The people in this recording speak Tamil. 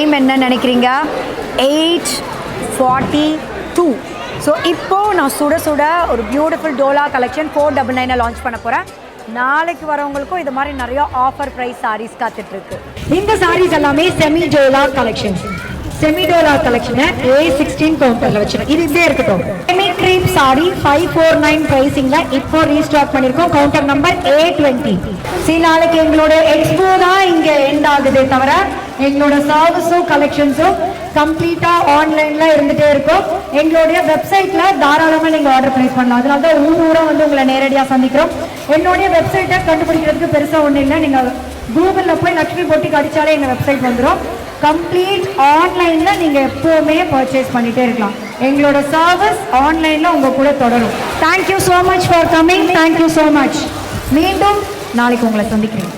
டைம் என்ன நினைக்கிறீங்க? 8:42. ஸோ இப்போது நான் சுட சுட ஒரு பியூட்டிஃபுல் டோலா கலெக்ஷன் 499 லான்ச் பண்ண போகிறேன். நாளைக்கு வரவங்களுக்கும் இது மாதிரி நிறைய ஆஃபர் ப்ரைஸ் சாரீஸ் காத்துட்ருக்கு. இந்த சாரீஸ் எல்லாமே semi dola collections. Semi dola கலெக்ஷனை A16 கவுண்டரில் வச்சுருக்கோம். இது இதே இருக்கட்டும். செமி க்ரீப் சாரி 549 ப்ரைஸிங்கில் இப்போ ரீஸ்டாக் பண்ணியிருக்கோம். Counter number A20. நாளைக்கு எங்களோட எக்ஸ்போ தான் இங்கே எண்ட் ஆகுதே தவிர எங்களோட சர்வீஸும் கலெக்ஷன்ஸும் கம்ப்ளீட்டாக ஆன்லைனில் இருந்துகிட்டே இருக்கும். எங்களுடைய வெப்சைட்டில் தாராளமாக நீங்கள் ஆர்டர் ப்ளேஸ் பண்ணலாம். அதனால தான் ஊராக வந்து உங்களை நேரடியாக சந்திக்கிறோம். என்னுடைய வெப்சைட்டை கண்டுபிடிக்கிறதுக்கு பெருசாக ஒன்றும் இல்லை. நீங்கள் கூகுளில் போய் லக்ஷ்மி பொட்டிக்கு அடித்தாலே எங்கள் வெப்சைட் வந்துடும். கம்ப்ளீட் ஆன்லைனில் நீங்கள் எப்போவுமே பர்ச்சேஸ் பண்ணிகிட்டே இருக்கலாம். எங்களோட சர்வீஸ் ஆன்லைனில் உங்கள் கூட தொடரும். Thank you so much for coming. Thank you so much. மீண்டும் நாளைக்கு உங்களை சந்திக்கிறேன்.